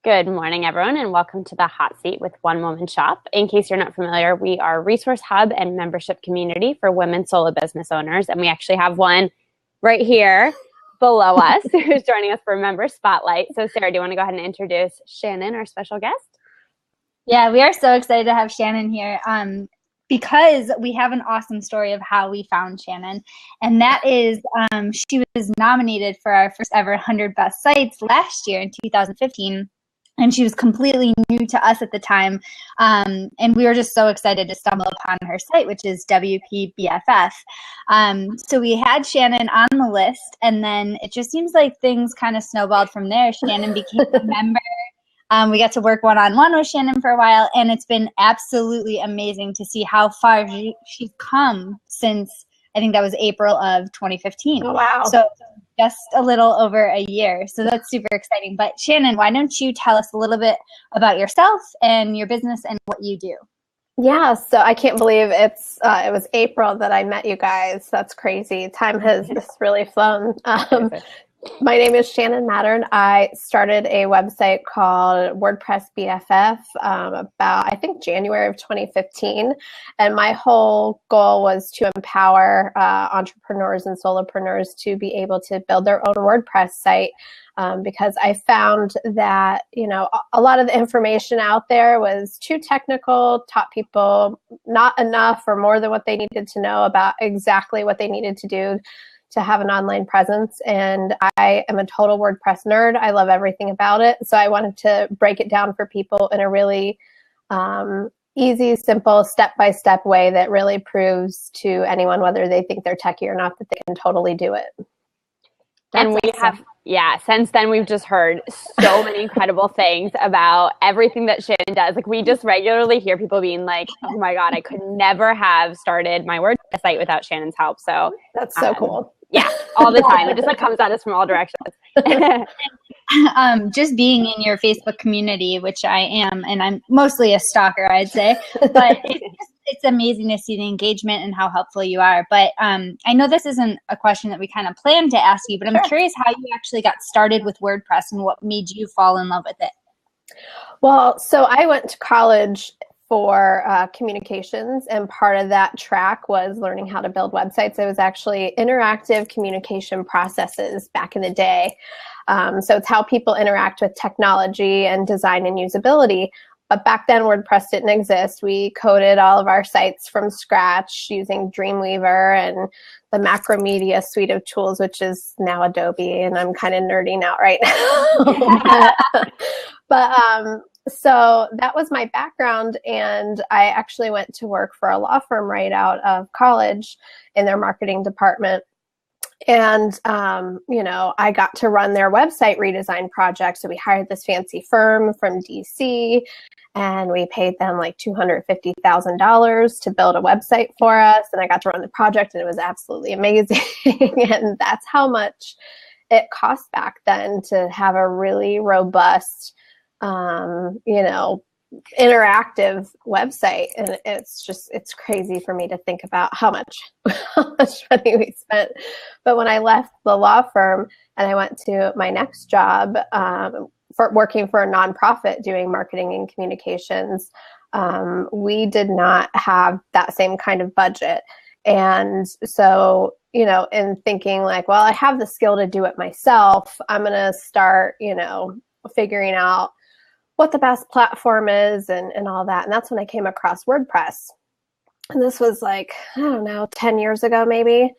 Good morning, everyone, and welcome to the Hot Seat with One Woman Shop. In case you're not familiar, we are a resource hub and membership community for women solo business owners, and we actually have one right here below us who's joining us for a member spotlight. So, Sarah, do you want to go ahead and introduce Shannon, our special guest? Yeah, we are so excited to have Shannon here because we have an awesome story of how we found Shannon, and that is she was nominated for our first ever 100 Best Sites last year in 2015. And she was completely new to us at the time. And we were just so excited to stumble upon her site, which is WP BFF. So we had Shannon on the list, and then it just seems like things kind of snowballed from there. Shannon became a member. We got to work one-on-one with Shannon for a while, and it's been absolutely amazing to see how far she's come since, I think that was April of 2015. Oh, wow. So just a little over a year. So that's super exciting. But Shannon, why don't you tell us a little bit about yourself and your business and what you do? Yeah, so I can't believe it was April that I met you guys. That's crazy. Time has just really flown. My name is Shannon Mattern. I started a website called WordPress BFF about, I think, January of 2015. And my whole goal was to empower entrepreneurs and solopreneurs to be able to build their own WordPress site because I found that, a lot of the information out there was too technical, taught people not enough or more than what they needed to know about exactly what they needed to do to have an online presence. And I am a total WordPress nerd. I love everything about it. So I wanted to break it down for people in a really easy, simple, step-by-step way that really proves to anyone, whether they think they're techie or not, that they can totally do it. And we have, since then we've just heard so many incredible things about everything that Shannon does. Like, we just regularly hear people being like, oh my God, I could never have started my WordPress site without Shannon's help. So that's so cool. Yeah, all the time. It just comes at us from all directions. Just being in your Facebook community, which I am, and I'm mostly a stalker, I'd say, but it's amazing to see the engagement and how helpful you are. But I know this isn't a question that we kind of planned to ask you, but I'm curious how you actually got started with WordPress and what made you fall in love with it. Well, so I went to college for communications, and part of that track was learning how to build websites. It was actually interactive communication processes back in the day. So it's how people interact with technology and design and usability. But back then, WordPress didn't exist. We coded all of our sites from scratch using Dreamweaver and the Macromedia suite of tools, which is now Adobe, and I'm kind of nerding out right now. But so that was my background, and I actually went to work for a law firm right out of college in their marketing department. And, I got to run their website redesign project. So we hired this fancy firm from DC, and we paid them like $250,000 to build a website for us. And I got to run the project, and it was absolutely amazing. And that's how much it cost back then to have a really robust, interactive website. And it's crazy for me to think about how much money we spent. But when I left the law firm and I went to my next job for working for a nonprofit doing marketing and communications, we did not have that same kind of budget. And so, in thinking like, well, I have the skill to do it myself, I'm going to start, figuring out what the best platform is and all that. And that's when I came across WordPress. And this was like, I don't know, 10 years ago maybe.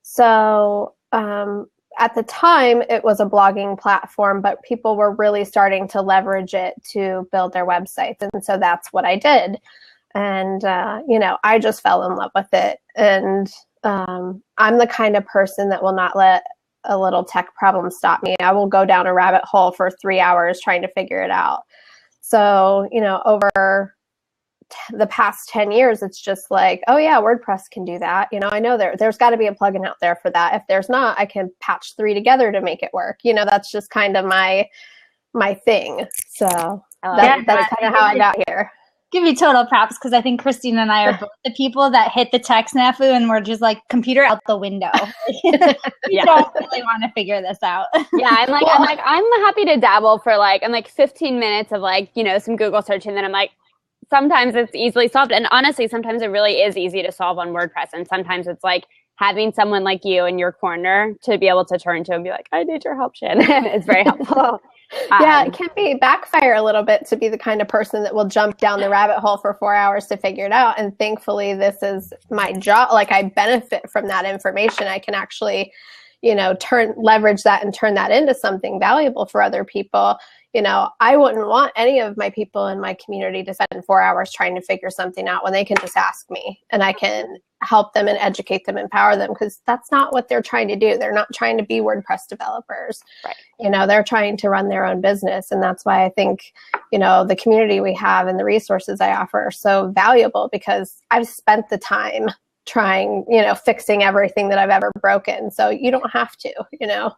So at the time, it was a blogging platform, but people were really starting to leverage it to build their websites. And so that's what I did. And, I just fell in love with it. And I'm the kind of person that will not let a little tech problem stop me. I will go down a rabbit hole for 3 hours trying to figure it out. So, over the past 10 years, it's just like, oh yeah, WordPress can do that. I know there's got to be a plugin out there for that. If there's not, I can patch 3 together to make it work. That's just kind of my thing. So that's kind of how I got here. give you total props because I think Cristina and I are both the people that hit the tech snafu and we're just like, computer out the window. We don't really want to figure this out. Yeah, I'm happy to dabble for like, I'm like 15 minutes of like, you know, some Google search, and then I'm like, sometimes it's easily solved. And honestly, sometimes it really is easy to solve on WordPress. And sometimes it's like having someone like you in your corner to be able to turn to and be like, I need your help, Shannon. It's very helpful. Yeah, it can be backfire a little bit to be the kind of person that will jump down the rabbit hole for 4 hours to figure it out. And thankfully, this is my job. Like, I benefit from that information. I can actually, you know, leverage that and turn that into something valuable for other people. You know, I wouldn't want any of my people in my community to spend 4 hours trying to figure something out when they can just ask me and I can help them and educate them, empower them, because that's not what they're trying to do. They're not trying to be WordPress developers. Right. You know, they're trying to run their own business. And that's why I think, you know, the community we have and the resources I offer are so valuable, because I've spent the time trying, you know, fixing everything that I've ever broken. So you don't have to, you know.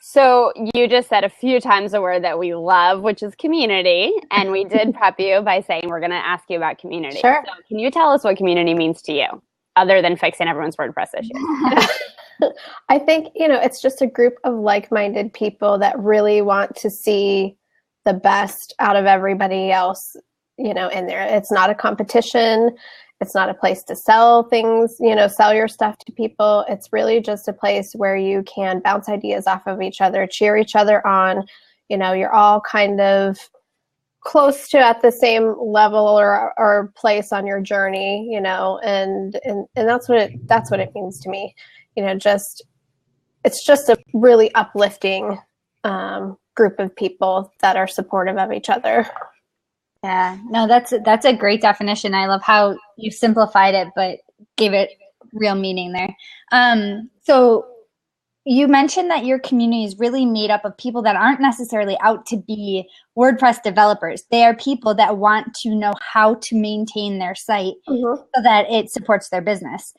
So you just said a few times the word that we love, which is community. And we did prep you by saying we're going to ask you about community. Sure. So can you tell us what community means to you, other than fixing everyone's WordPress issues? I think, you know, it's just a group of like-minded people that really want to see the best out of everybody else, you know, in there. It's not a competition. It's not a place to sell things, you know, sell your stuff to people. It's really just a place where you can bounce ideas off of each other, cheer each other on. You know, you're all kind of close to at the same level or place on your journey, you know, and that's what it means to me. You know, it's just a really uplifting group of people that are supportive of each other. Yeah, no, that's a great definition. I love how you simplified it, but gave it real meaning there. So you mentioned that your community is really made up of people that aren't necessarily out to be WordPress developers. They are people that want to know how to maintain their site so that it supports their business.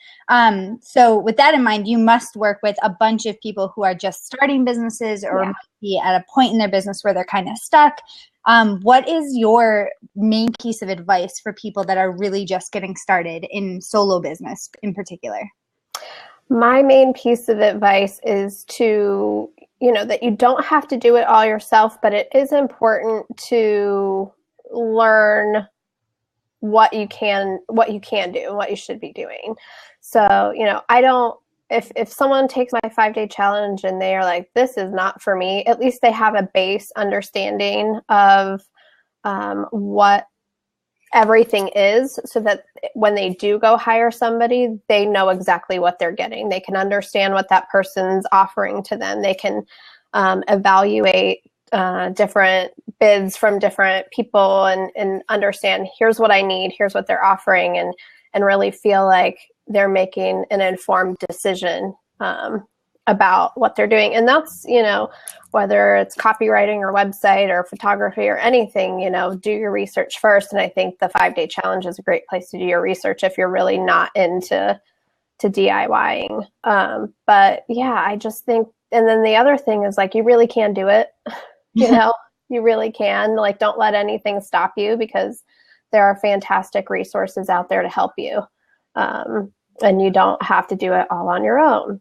So with that in mind, you must work with a bunch of people who are just starting businesses or might be at a point in their business where they're kind of stuck. What is your main piece of advice for people that are really just getting started in solo business in particular? My main piece of advice is to, you know, that you don't have to do it all yourself, but it is important to learn what you can do and what you should be doing. So, you know, if someone takes my 5-day challenge and they are like, this is not for me, at least they have a base understanding of what everything is, so that when they do go hire somebody, they know exactly what they're getting. They can understand what that person's offering to them. They can evaluate different bids from different people and understand, here's what I need, here's what they're offering, and really feel like they're making an informed decision about what they're doing. And that's, you know, whether it's copywriting or website or photography or anything, you know, do your research first. And I think the 5-day challenge is a great place to do your research if you're really not into DIYing. But yeah, I just think, and then the other thing is like, you really can do it. You know, you really can. Like, don't let anything stop you, because there are fantastic resources out there to help you. And you don't have to do it all on your own.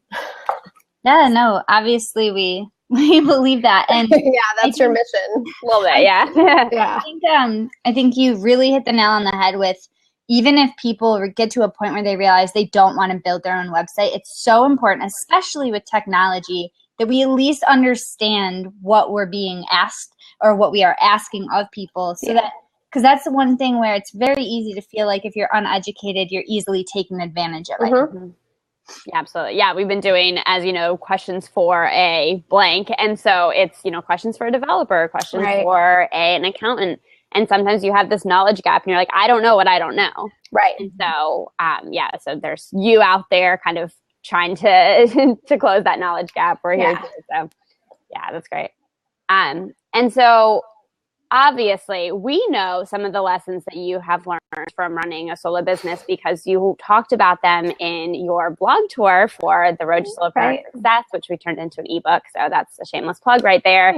Yeah, no, obviously we believe that. And yeah, that's your mission. A little bit, yeah. Yeah. I think you really hit the nail on the head with, even if people get to a point where they realize they don't want to build their own website, it's so important, especially with technology, that we at least understand what we're being asked or what we are asking of people, so that, because that's the one thing where it's very easy to feel like if you're uneducated, you're easily taking advantage of it. Yeah, absolutely. Yeah, we've been doing, as you know, questions for a blank. And so it's, you know, questions for a developer, questions for an accountant. And sometimes you have this knowledge gap and you're like, I don't know what I don't know. Right. And so, so there's you out there kind of trying to close that knowledge gap. We're here too. So yeah, that's great. And so obviously, we know some of the lessons that you have learned from running a solo business, because you talked about them in your blog tour for the Road to Solopreneur Success, which we turned into an ebook. So that's a shameless plug right there.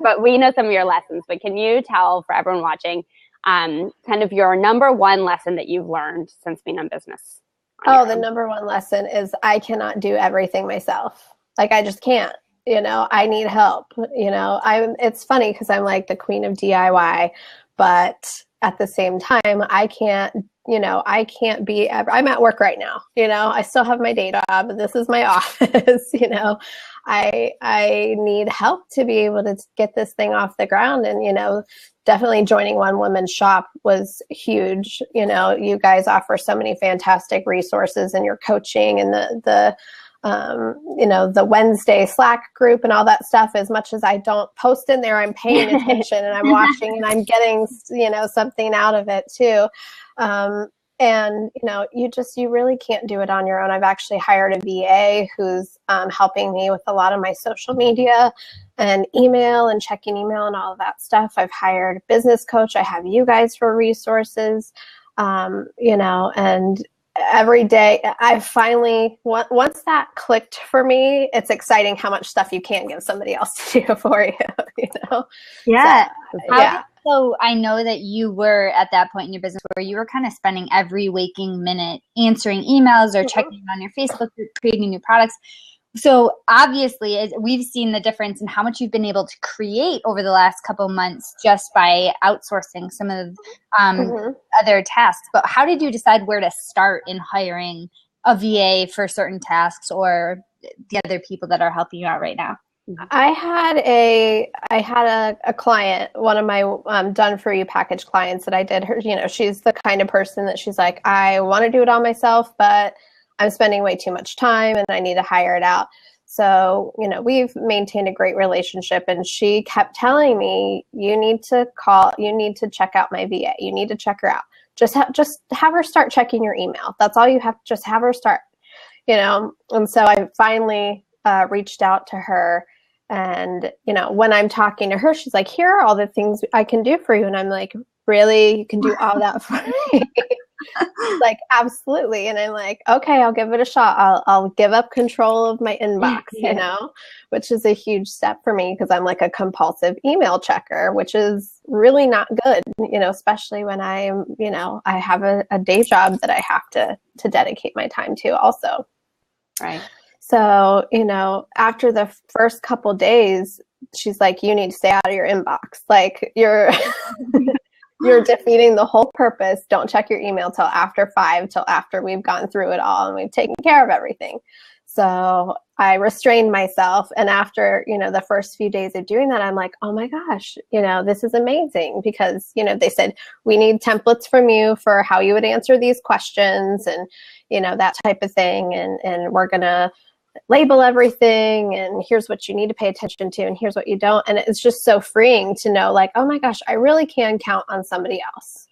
But we know some of your lessons. But can you tell, for everyone watching, kind of your number one lesson that you've learned since being in business. The number one lesson is I cannot do everything myself. Like, I just can't, I need help. It's funny because I'm like the queen of DIY, but at the same time, I can't be, I'm at work right now, I still have my day job. This is my office, I need help to be able to get this thing off the ground. And, definitely joining One Woman Shop was huge. You guys offer so many fantastic resources, and your coaching and the Wednesday Slack group and all that stuff. As much as I don't post in there, I'm paying attention and I'm watching and I'm getting, something out of it too. And, you really can't do it on your own. I've actually hired a VA who's helping me with a lot of my social media and email and checking email and all of that stuff. I've hired a business coach. I have you guys for resources, and every day I finally, once that clicked for me, it's exciting how much stuff you can give somebody else to do for you, Yeah. So, So I know that you were at that point in your business where you were kind of spending every waking minute answering emails or checking on your Facebook group, creating new products. So obviously, we've seen the difference in how much you've been able to create over the last couple months just by outsourcing some of other tasks. But how did you decide where to start in hiring a VA for certain tasks or the other people that are helping you out right now? I had a client, one of my done for you package clients that I did her, she's the kind of person that she's like, I want to do it all myself, but I'm spending way too much time and I need to hire it out. So, we've maintained a great relationship, and she kept telling me, you need to check out my VA. You need to check her out. Just have her start checking your email. That's all you have. Just have her start, and so I finally reached out to her. And, when I'm talking to her, she's like, here are all the things I can do for you. And I'm like, really? You can do all that for me? Like, absolutely. And I'm like, okay, I'll give it a shot. I'll give up control of my inbox, which is a huge step for me because I'm like a compulsive email checker, which is really not good, especially when I'm, I have a day job that I have to dedicate my time to also. Right. So, after the first couple days, she's like, you need to stay out of your inbox. Like, you're defeating the whole purpose. Don't check your email till after 5, till after we've gone through it all and we've taken care of everything. So I restrained myself. And after, the first few days of doing that, I'm like, oh my gosh, this is amazing because, they said, we need templates from you for how you would answer these questions and, that type of thing. And we're going to label everything, and here's what you need to pay attention to, and here's what you don't. And it's just so freeing to know, like, oh my gosh, I really can count on somebody else.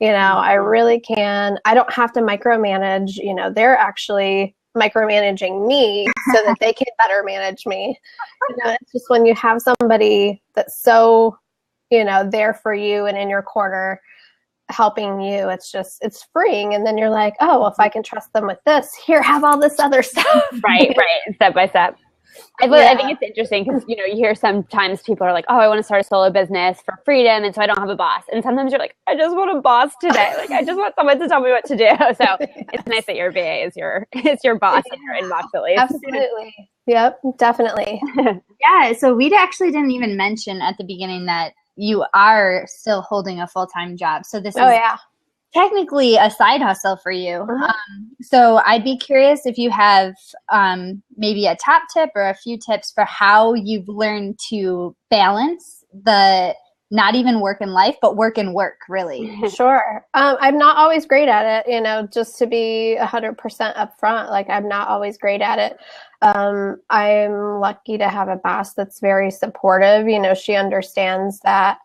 I really can. I don't have to micromanage. They're actually micromanaging me so that they can better manage me. It's just when you have somebody that's so, there for you and in your corner helping you, it's freeing. And then you're like, oh, well, if I can trust them with this, here, have all this other stuff. Right. Step by step. I think it's interesting because, you hear sometimes people are like, oh, I want to start a solo business for freedom. And so I don't have a boss. And sometimes you're like, I just want a boss today. Like, I just want someone to tell me what to do. So it's nice that your VA is your boss in your inbox at least. Absolutely. Yep, definitely. Yeah. So we actually didn't even mention at the beginning that you are still holding a full-time job. So this is technically a side hustle for you. So I'd be curious if you have maybe a top tip or a few tips for how you've learned to balance the not even work in life, but work and work, really. Sure. I'm not always great at it, just to be 100% upfront. Like, I'm not always great at it. I'm lucky to have a boss that's very supportive. She understands that,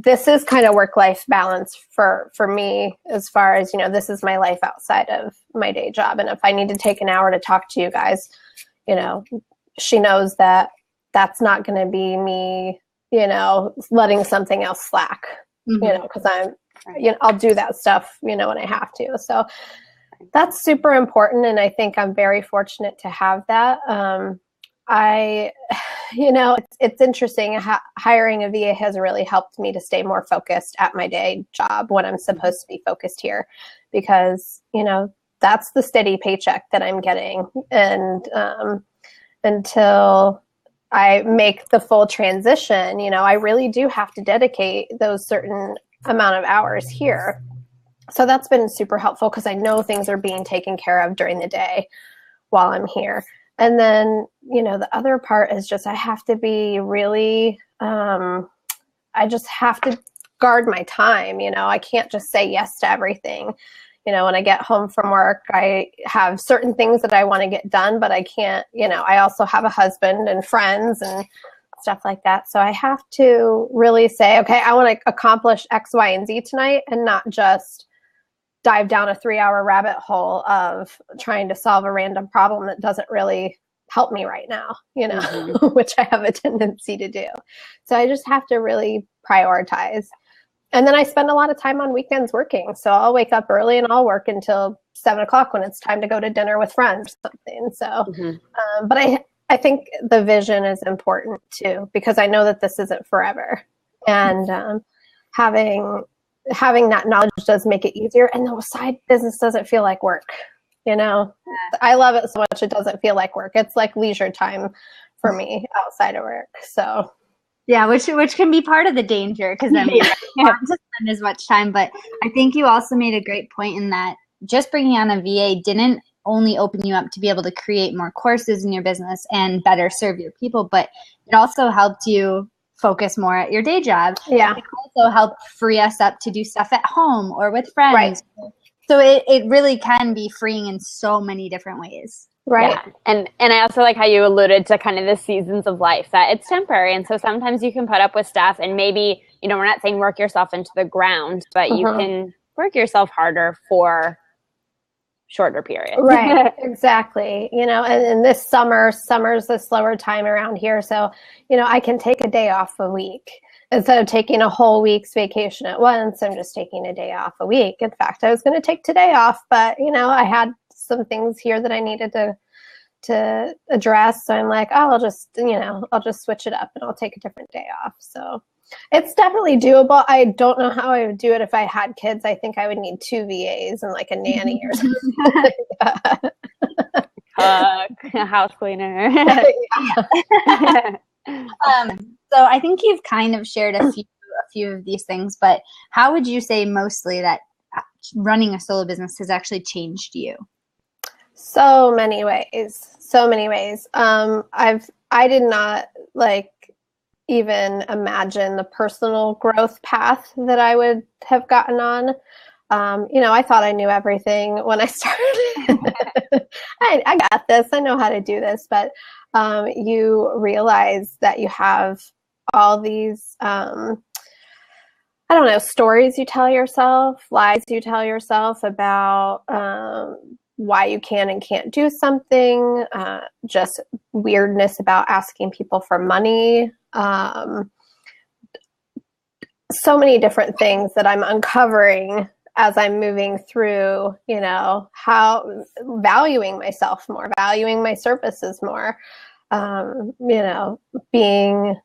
this is kind of work-life balance for me as far as, this is my life outside of my day job. And if I need to take an hour to talk to you guys, she knows that that's not going to be me, letting something else slack, because I'm, I'll do that stuff, when I have to. So that's super important. And I think I'm very fortunate to have that. it's interesting. Hiring a VA has really helped me to stay more focused at my day job when I'm supposed to be focused here, because, that's the steady paycheck that I'm getting. And until I make the full transition, I really do have to dedicate those certain amount of hours here. So that's been super helpful, because I know things are being taken care of during the day while I'm here. And then, the other part is just I have to be really, I just have to guard my time. I can't just say yes to everything. When I get home from work, I have certain things that I want to get done, but I can't, I also have a husband and friends and stuff like that. So I have to really say, okay, I want to accomplish X, Y, and Z tonight, and not just dive down a 3-hour rabbit hole of trying to solve a random problem that doesn't really help me right now, which I have a tendency to do. So I just have to really prioritize. And then I spend a lot of time on weekends working. So I'll wake up early and I'll work until 7 o'clock when it's time to go to dinner with friends or something. So, but I think the vision is important too, because I know that this isn't forever. And having that knowledge does make it easier. And the side business doesn't feel like work. I love it so much. It doesn't feel like work. It's like leisure time for me outside of work. So yeah, which can be part of the danger, because I mean, you don't have to spend as much time. But I think you also made a great point in that just bringing on a VA didn't only open you up to be able to create more courses in your business and better serve your people, but it also helped you focus more at your day job. Yeah. It also helped free us up to do stuff at home or with friends. Right. So it really can be freeing in so many different ways. Right. Yeah. And I also like how you alluded to kind of the seasons of life, that it's temporary. And so sometimes you can put up with stuff, and maybe, we're not saying work yourself into the ground, but you can work yourself harder for shorter periods. Right. Exactly. And this summer's the slower time around here. So, I can take a day off a week. Instead of taking a whole week's vacation at once, I'm just taking a day off a week. In fact, I was going to take today off, but, I had some things here that I needed to address. So I'm like, oh, I'll just switch it up and I'll take a different day off. So it's definitely doable. I don't know how I would do it if I had kids. I think I would need 2 VAs and like a nanny or something like that. A house cleaner. So I think you've kind of shared a few of these things, but how would you say mostly that running a solo business has actually changed you? So many ways. I did not even imagine the personal growth path that I would have gotten on. I thought I knew everything when I started. I got this. I know how to do this. But you realize that you have all these, stories you tell yourself, lies you tell yourself about why you can and can't do something, just weirdness about asking people for money. So many different things that I'm uncovering as I'm moving through, how valuing myself more, valuing my services more, being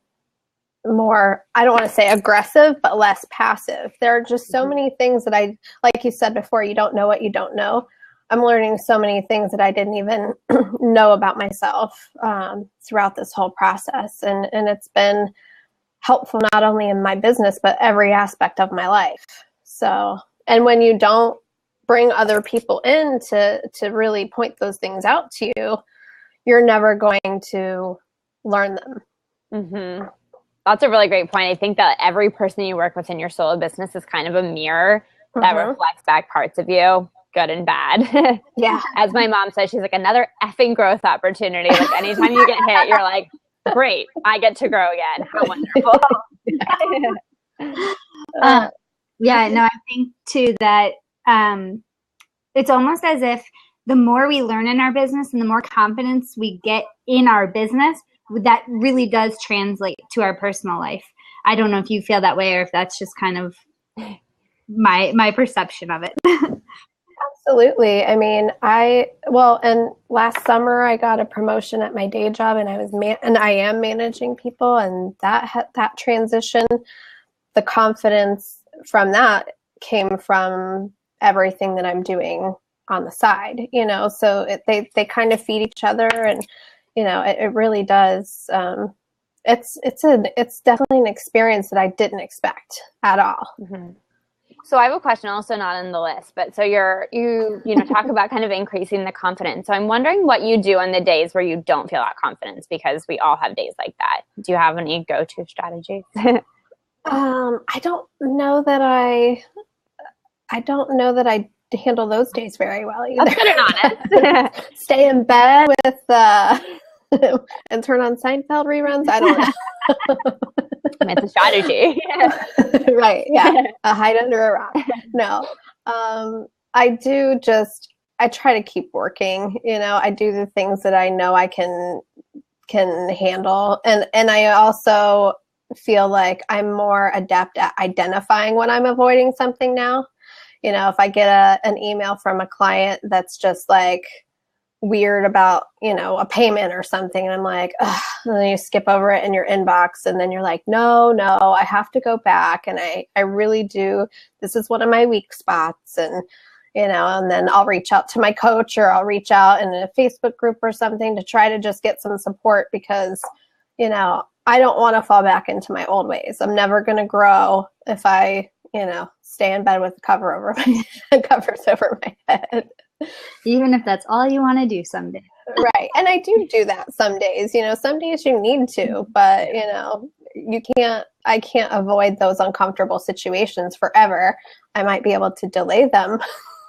more, I don't want to say aggressive, but less passive. There are just so many things that like you said before, you don't know what you don't know. I'm learning so many things that I didn't even know about myself throughout this whole process. And it's been helpful not only in my business, but every aspect of my life. So, and when you don't bring other people in to really point those things out to you, you're never going to learn them. Mm-hmm. That's a really great point. I think that every person you work with in your solo business is kind of a mirror that reflects back parts of you, good and bad. Yeah. As my mom says, she's like, another effing growth opportunity. Like anytime you get hit, you're like, great, I get to grow again. How wonderful. I think too that it's almost as if the more we learn in our business and the more confidence we get in our business, that really does translate to our personal life. I don't know if you feel that way or if that's just kind of my perception of it. Absolutely. I mean, and last summer I got a promotion at my day job, and I am managing people, and that transition, the confidence from that came from everything that I'm doing on the side, so they kind of feed each other, and, it really does. It's definitely an experience that I didn't expect at all. Mm-hmm. So I have a question, also not on the list, but so you talk about kind of increasing the confidence. So I'm wondering what you do on the days where you don't feel that confidence, because we all have days like that. Do you have any go-to strategies? I don't know that I handle those days very well either. That's good and honest. Stay in bed with and turn on Seinfeld reruns. I don't know. It's a strategy. Right. Yeah. Hide under a rock. No. I try to keep working. I do the things that I know I can handle. And I also feel like I'm more adept at identifying when I'm avoiding something now. If I get an email from a client that's just like weird about, a payment or something, and I'm like, ugh, and then you skip over it in your inbox, and then you're like, no, I have to go back, and I really do. This is one of my weak spots, and and then I'll reach out to my coach, or I'll reach out in a Facebook group or something to try to just get some support, because I don't want to fall back into my old ways. I'm never going to grow if I stay in bed with the covers over my head. Even if that's all you want to do someday. Right. And I do that some days. Some days you need to, but I can't avoid those uncomfortable situations forever. I might be able to delay them,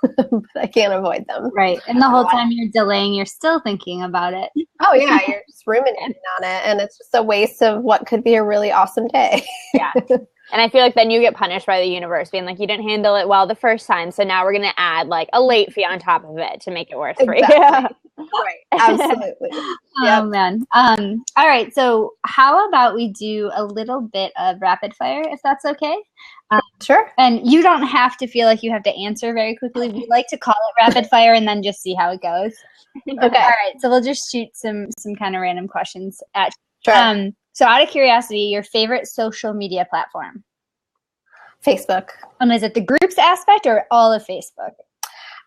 but I can't avoid them. Right. And the whole time you're delaying, you're still thinking about it. Oh yeah, you're just ruminating on it, and it's just a waste of what could be a really awesome day. Yeah. And I feel like then you get punished by the universe, being like, you didn't handle it well the first time, so now we're going to add like a late fee on top of it to make it worse for you. Right. Absolutely. Oh, man. All right. So how about we do a little bit of rapid fire, if that's okay? Sure. And you don't have to feel like you have to answer very quickly. We like to call it rapid fire and then just see how it goes. Okay. All right. So we'll just shoot some kind of random questions at you. Sure. So out of curiosity, your favorite social media platform? Facebook. Is it the groups aspect or all of Facebook?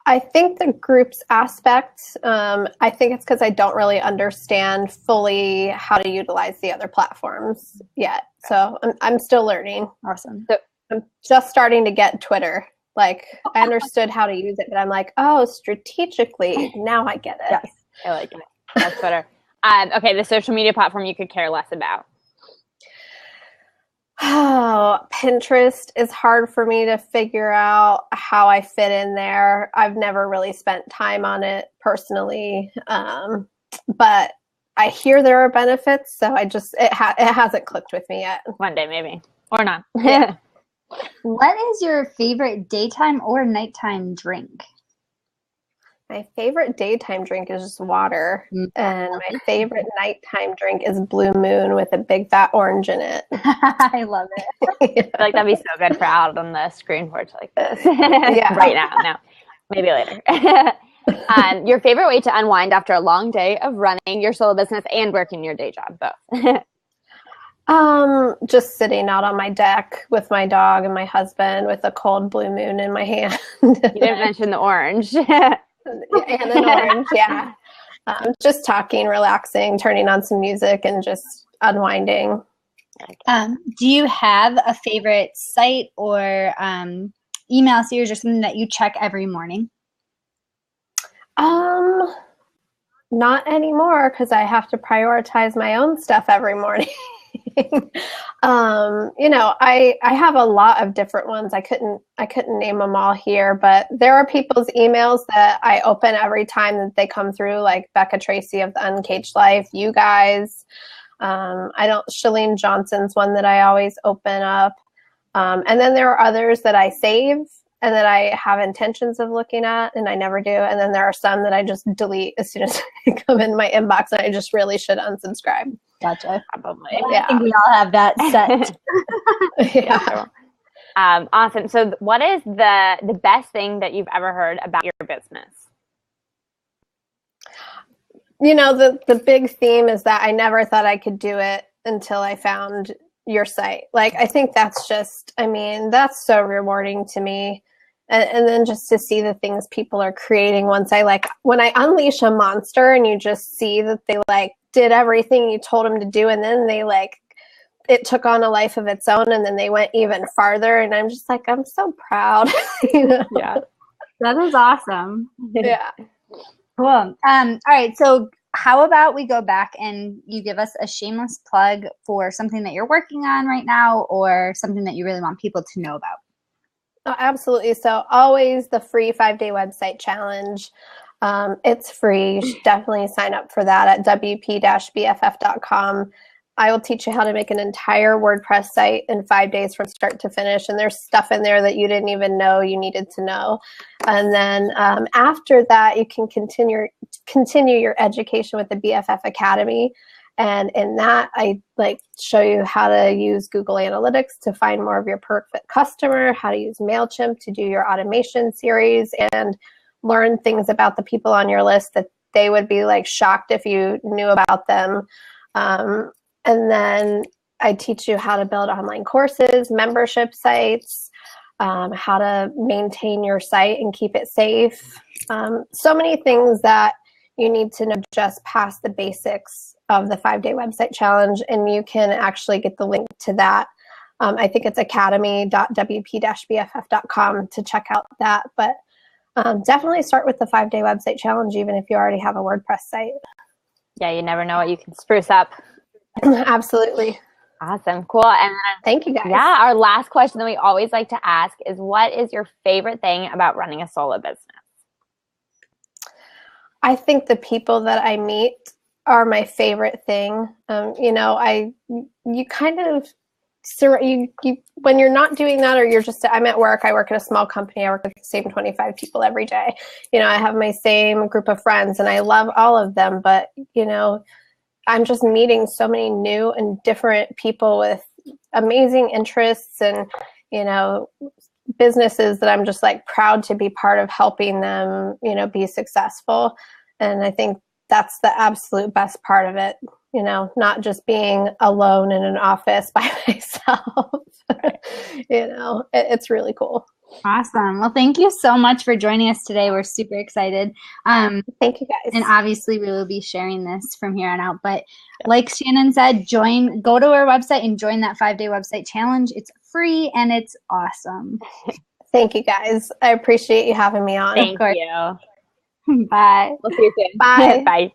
I think the groups aspect, I think it's because I don't really understand fully how to utilize the other platforms yet. So I'm still learning. Awesome. So I'm just starting to get Twitter. Like, I understood how to use it, but I'm like, oh, strategically, now I get it. Yes, I like it. That's Twitter. Okay, the social media platform you could care less about. Oh, Pinterest is hard for me to figure out how I fit in there. I've never really spent time on it personally, but I hear there are benefits, so it hasn't clicked with me yet. One day, maybe. Or not. Yeah. What is your favorite daytime or nighttime drink? My favorite daytime drink is just water, and my favorite nighttime drink is Blue Moon with a big fat orange in it. I love it. I feel like that'd be so good for out on the screen porch like this. Yeah. Right now. No, maybe later. Your favorite way to unwind after a long day of running your solo business and working your day job, both? Just sitting out on my deck with my dog and my husband with a cold blue moon in my hand. You didn't mention the orange. And an orange, yeah. Just talking, relaxing, turning on some music, and just unwinding. Do you have a favorite site or email series or something that you check every morning? Not anymore, because I have to prioritize my own stuff every morning. I have a lot of different ones. I couldn't name them all here, but there are people's emails that I open every time that they come through, like Becca Tracy of the Uncaged Life, you guys. Shalene Johnson's one that I always open up. And then there are others that I save and that I have intentions of looking at, and I never do. And then there are some that I just delete as soon as they come in my inbox, and I just really should unsubscribe. Gotcha. Probably. Yeah. I think we all have that set. Yeah. Awesome. So what is the best thing that you've ever heard about your business? You know, the big theme is that I never thought I could do it until I found your site. Like, I think that's just, I mean, that's so rewarding to me. And then just to see the things people are creating once when I unleash a monster and you just see that they like did everything you told them to do, and then they like, it took on a life of its own, and then they went even farther, and I'm just like, I'm so proud. You know? Yeah. That is awesome. Yeah. Cool. All right. So how about we go back and you give us a shameless plug for something that you're working on right now, or something that you really want people to know about? Oh, absolutely. So always the free 5-day website challenge. It's free. You should definitely sign up for that at WP-BFF.com. I will teach you how to make an entire WordPress site in 5 days from start to finish. And there's stuff in there that you didn't even know you needed to know. And then after that, you can continue your education with the BFF Academy. And in that, I like show you how to use Google Analytics to find more of your perfect customer, how to use MailChimp to do your automation series, and learn things about the people on your list that they would be like shocked if you knew about them. And then I teach you how to build online courses, membership sites, how to maintain your site and keep it safe. So many things that you need to know just past the basics of the 5-day website challenge, and you can actually get the link to that. I think it's academy.wp-bff.com to check out that, but definitely start with the 5-day website challenge, even if you already have a WordPress site. Yeah, you never know what you can spruce up. Absolutely. Awesome. Cool. And thank you, guys. Yeah, our last question that we always like to ask is, what is your favorite thing about running a solo business? I think the people that I meet are my favorite thing. You know, you kind of, when you're not doing that, or you're just, I'm at work, I work at a small company, I work with the same 25 people every day. You know, I have my same group of friends and I love all of them, but you know, I'm just meeting so many new and different people with amazing interests and, you know, businesses that I'm just like proud to be part of helping them, you know, be successful. And I think that's the absolute best part of it, you know, not just being alone in an office by myself. You know, it's really cool. Awesome. Well, thank you so much for joining us today. We're super excited. Thank you, guys. And obviously we will be sharing this from here on out, but like Shannon said, go to our website and join that 5-day website challenge. It's free and it's awesome. Thank you, guys. I appreciate you having me on. Thank you. Bye. We'll see you soon. Bye. Bye.